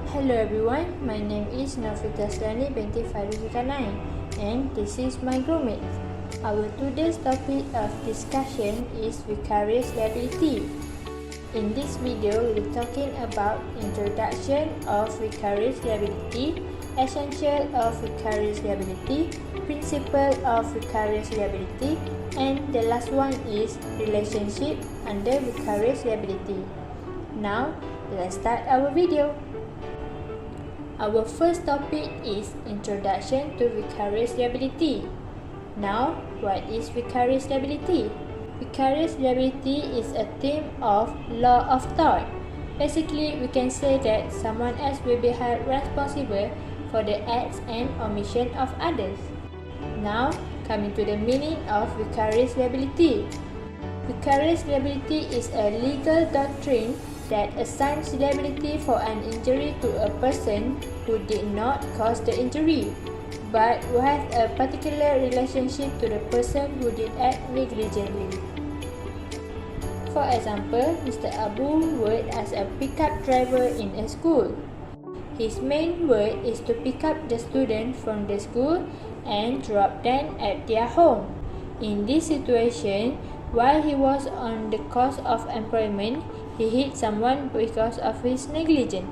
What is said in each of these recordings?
Hello everyone, my name is Nafita Slani binti Farizukanain and this is my groupmate. Our today's topic of discussion is vicarious liability. In this video, we will be talking about introduction of vicarious liability, essential of vicarious liability, principle of vicarious liability, and the last one is relationship under vicarious liability. Now, let's start our video. Our first topic is Introduction to Vicarious Liability. Now, what is vicarious liability? Vicarious liability is a theme of law of tort. Basically, we can say that someone else will be held responsible for the acts and omission of others. Now, coming to the meaning of vicarious liability. Vicarious liability is a legal doctrine that assigns liability for an injury to a person who did not cause the injury, but who has a particular relationship to the person who did act negligently. For example, Mr. Abu worked as a pickup driver in a school. His main work is to pick up the students from the school and drop them at their home. In this situation, while he was on the course of employment, he hit someone because of his negligence.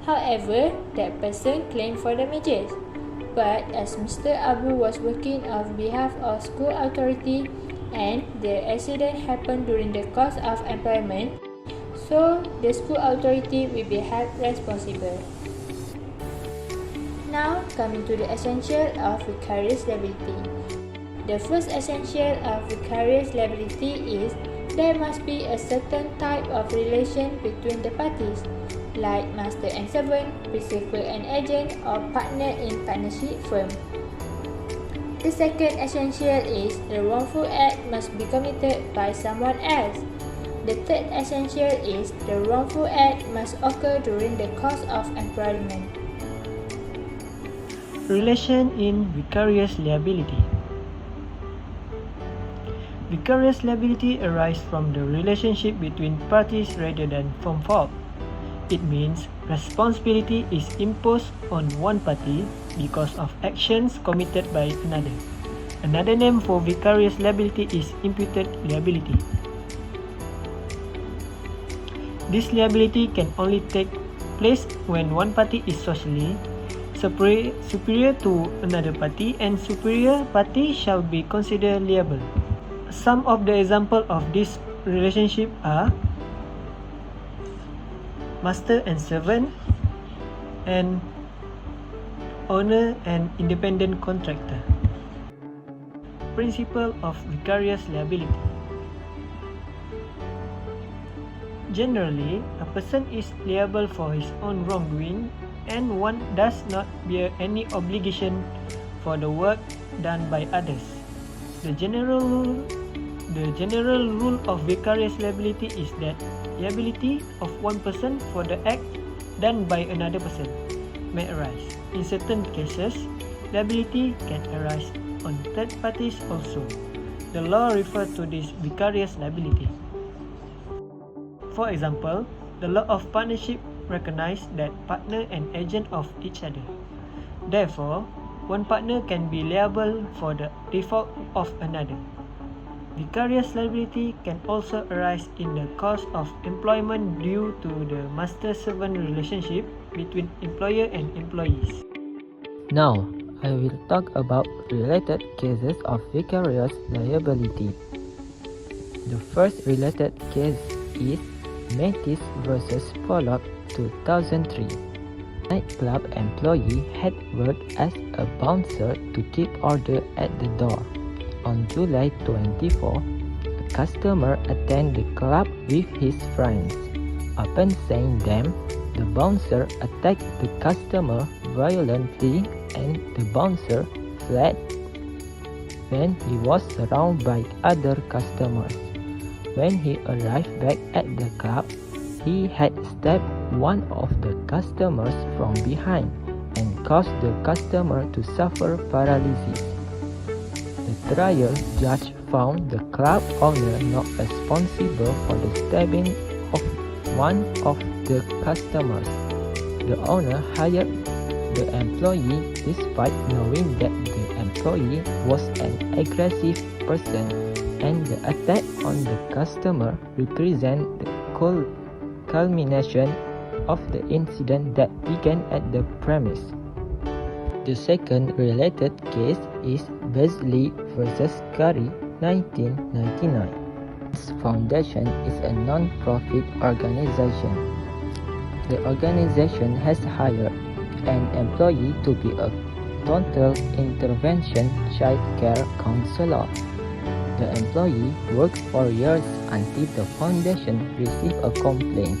However, that person claimed for damages. But as Mr. Abu was working on behalf of school authority and the accident happened during the course of employment, so the school authority will be held responsible. Now, coming to the essential of vicarious liability. The first essential of vicarious liability is there must be a certain type of relation between the parties, like master and servant, principal and agent, or partner in partnership firm. The second essential is the wrongful act must be committed by someone else. The third essential is the wrongful act must occur during the course of employment. Relation in vicarious liability. Vicarious liability arises from the relationship between parties rather than from fault. It means responsibility is imposed on one party because of actions committed by another. Another name for vicarious liability is imputed liability. This liability can only take place when one party is socially superior to another party, and superior party shall be considered liable. Some of the examples of this relationship are master and servant, and owner and independent contractor. Principle of vicarious liability. Generally, a person is liable for his own wrongdoing, and one does not bear any obligation for the work done by others. The general rule of vicarious liability is that liability of one person for the act done by another person may arise. In certain cases, liability can arise on third parties also. The law refers to this vicarious liability. For example, the law of partnership recognizes that partner and agent of each other. Therefore, one partner can be liable for the default of another. Vicarious liability can also arise in the course of employment due to the master-servant relationship between employer and employees. Now, I will talk about related cases of vicarious liability. The first related case is Mattis vs. Pollock 2003. Nightclub employee had worked as a bouncer to keep order at the door. On July 24, a customer attended the club with his friends. Upon seeing them, the bouncer attacked the customer violently and the bouncer fled. When he was surrounded by other customers. When he arrived back at the club, he had stabbed one of the customers from behind and caused the customer to suffer paralysis. The trial judge found the club owner not responsible for the stabbing of one of the customers. The owner hired the employee despite knowing that the employee was an aggressive person, and the attack on the customer represents the culmination of the incident that began at the premise. The second related case is Beasley vs. Curry, 1999. This foundation is a non-profit organization. The organization has hired an employee to be a total intervention child care counselor. The employee worked for years until the foundation received a complaint.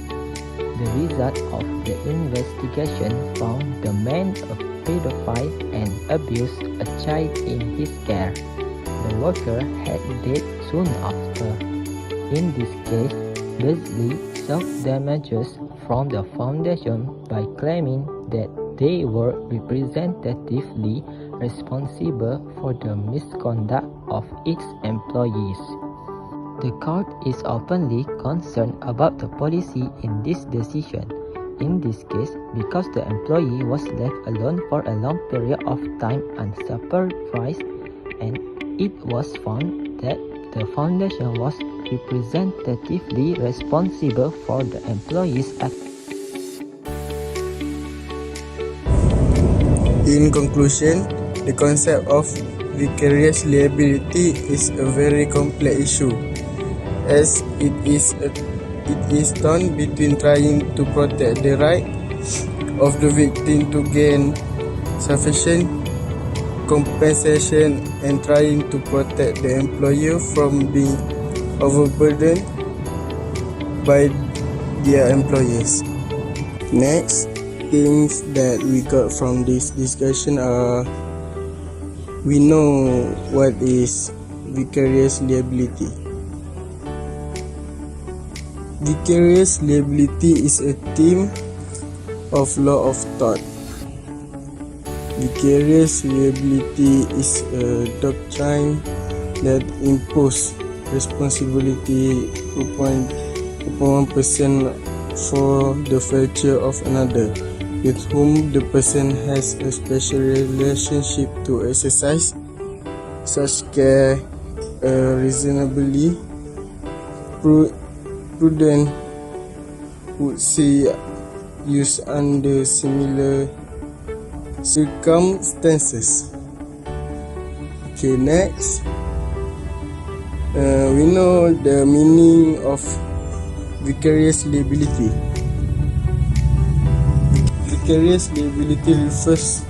The result of the investigation found the man a pedophile and abused a child in his care. The worker had died soon after. In this case, Beasley sought damages from the foundation by claiming that they were representatively responsible for the misconduct of its employees. The court is openly concerned about the policy in this decision. In this case, because the employee was left alone for a long period of time unsupervised, and it was found that the foundation was representatively responsible for the employee's actions. In conclusion, the concept of vicarious liability is a very complex issue, as it is torn between trying to protect the right of the victim to gain sufficient compensation and trying to protect the employer from being overburdened by their employees. Next, things that we got from this discussion are: we know what is vicarious liability. Vicarious liability is a theme of law of tort. Vicarious liability is a doctrine that imposes responsibility upon one person for the failure of another, with whom the person has a special relationship, to exercise such care reasonably prudent would see used under similar circumstances. Okay, next, we know the meaning of vicarious liability. Vicarious liability refers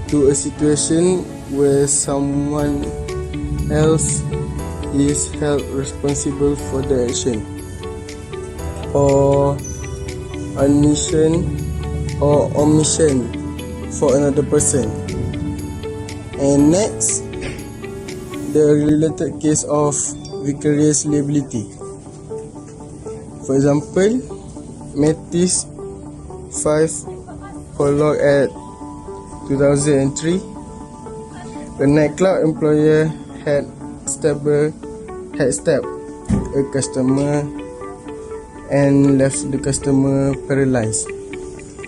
to a situation where someone else is held responsible for the action or omission for another person. And next, the related case of vicarious liability. For example, Mattis 5 prologue at 2003, a nightclub employer had stabbed a customer and left the customer paralyzed.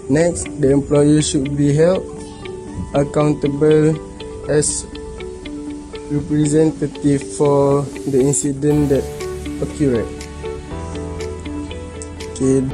Next, the employer should be held accountable as representative for the incident that occurred. Okay.